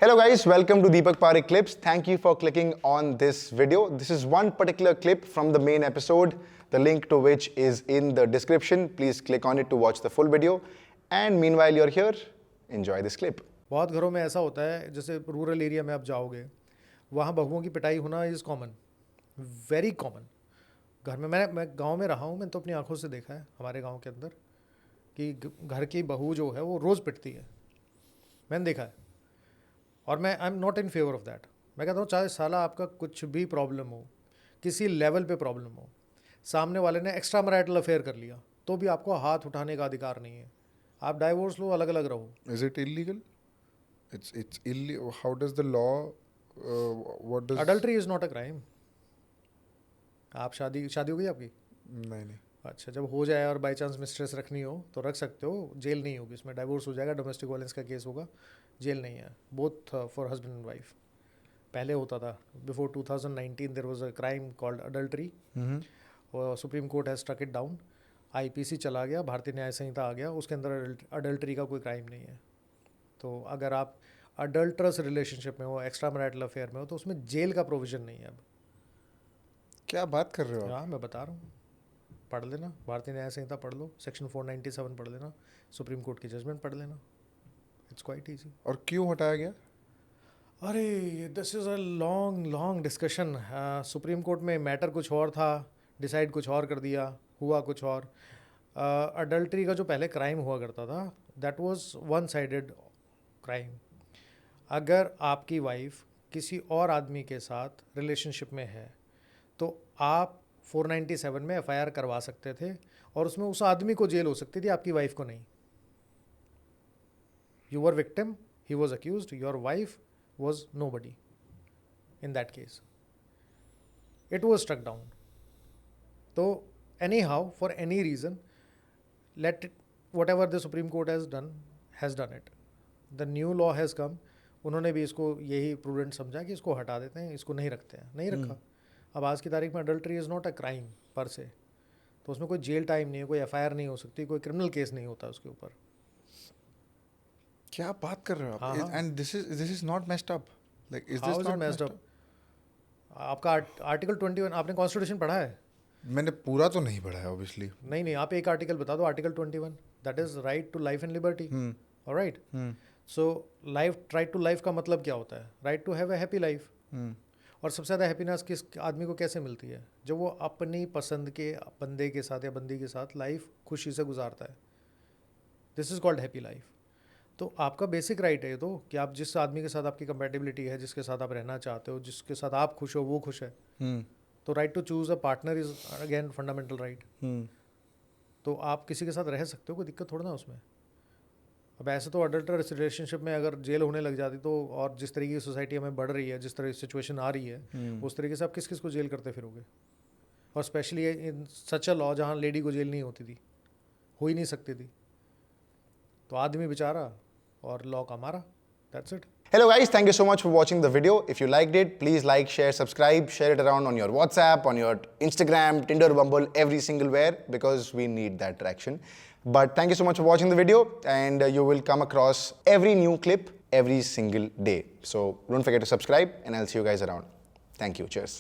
Hello guys, welcome to Deepak Parekh Clips. Thank you for clicking on this video. This is one particular clip from the main episode, the link to which is in the description. Please click on it to watch the full video. And meanwhile you're here, enjoy this clip. बहुत घरों में ऐसा होता है, जैसे rural area में आप जाओगे, वहाँ बहुओं की पिटाई होना इज़ कॉमन, वेरी कॉमन. घर में मैं गांव में रहा हूँ, मैंने तो अपनी आंखों से देखा है हमारे गांव के अंदर कि घर की बहू जो है वो रोज़ पिटती है. मैंने देखा है और मैं I am not in favour of that. मैं कहता हूँ चाहे साला आपका कुछ भी प्रॉब्लम हो, किसी लेवल पे प्रॉब्लम हो, सामने वाले ने एक्स्ट्रा मैरिटल अफेयर कर लिया तो भी आपको हाथ उठाने का अधिकार नहीं है. आप डाइवोर्स लो, अलग अलग रहो. Is it illegal? It's illegal. How does the law? What does? Adultery is not a crime. आप शादी हो गई आपकी? नहीं. अच्छा, जब हो जाए और बाई चांस मिस्ट्रेस रखनी हो तो रख सकते हो, जेल नहीं होगी इसमें. डाइवोर्स हो जाएगा, डोमेस्टिक वायलेंस का केस होगा, जेल नहीं है. Both for husband and wife. पहले होता था, before 2019 there was a crime called adultery. और supreme court has struck it down. IPC चला गया, भारतीय न्याय संहिता आ गया, उसके अंदर अडल्ट्री का कोई क्राइम नहीं है. तो अगर आप अडल्ट्रस रिलेशनशिप में हो, एक्स्ट्रा मैरिटल अफेयर में हो, तो उसमें जेल का प्रोविज़न नहीं है अब. क्या बात कर रहे हो आप? हाँ, मैं बता रहा हूँ, पढ़ लेना, भारतीय न्याय संहिता पढ़ लो, सेक्शन 497 पढ़ लेना, सुप्रीम कोर्ट की जजमेंट पढ़ लेना. It's quite easy. और क्यों हटाया गया? अरे this is a long discussion. Supreme court में मैटर कुछ और था, डिसाइड कुछ और कर दिया, हुआ कुछ और. अडल्ट्री का जो पहले क्राइम हुआ करता था, that was one sided crime. अगर आपकी वाइफ किसी और आदमी के साथ रिलेशनशिप में है तो आप 497 में एफआईआर करवा सकते थे और उसमें उस आदमी को जेल हो सकती थी, आपकी वाइफ को नहीं. You were victim, he was accused, your wife was nobody in that case. It was struck down. तो anyhow, for any reason, let it, whatever the Supreme Court has done it. The new law has come. उन्होंने भी इसको यही prudent समझा कि इसको हटा देते हैं, इसको नहीं रखते हैं, नहीं रखा. अब आज की तारीख में adultery is not a crime पर से, तो उसमें कोई जेल टाइम नहीं है, कोई एफआईआर नहीं हो सकती, कोई क्रिमिनल केस नहीं होता उसके ऊपर. क्या बात कर रहे हो आप? हाँ. And this is not messed up. Like is How this is it not messed messed up? आपका आर्टिकल 21, आपने कॉन्स्टिट्यूशन पढ़ा है? मैंने पूरा तो नहीं पढ़ा है ऑब्वियसली. नहीं, आप एक आर्टिकल बता दो. Article 21, that is right to life and liberty. Alright. So right to life का मतलब क्या होता है? Right to have a happy life. और सबसे ज़्यादा हैप्पीनेस किस आदमी को कैसे मिलती है? जब वो अपनी पसंद के बंदे के साथ या बंदी के साथ लाइफ खुशी से गुजारता है. This is called happy life. तो आपका बेसिक राइट है ये तो, कि आप जिस आदमी के साथ आपकी कंपेटिबिलिटी है, जिसके साथ आप रहना चाहते हो, जिसके साथ आप खुश हो, वो खुश है. तो right to choose a partner is again fundamental right. तो आप किसी के साथ रह सकते हो, कोई दिक्कत थोड़ा ना उसमें. अब ऐसे तो अडल्टरस रिलेशनशिप में अगर जेल होने लग जाती तो, और जिस तरीके की सोसाइटी हमें बढ़ रही है, जिस तरह की सिचुएशन आ रही है, उस तरीके से आप किस किस को जेल करते फिरोगे. और specially in such a law जहाँ लेडी को जेल नहीं होती थी, हो ही नहीं सकती थी. तो आदमी बेचारा और लॉ का मारा. That's it. Hello guys, thank you so much for watching the video. If you liked it, please like, share, subscribe, share it around on your WhatsApp, on your Instagram, Tinder, Bumble, every single where, because we need that traction. But thank you so much for watching the video, and you will come across every new clip every single day. So don't forget to subscribe, and I'll see you guys around. Thank you. Cheers.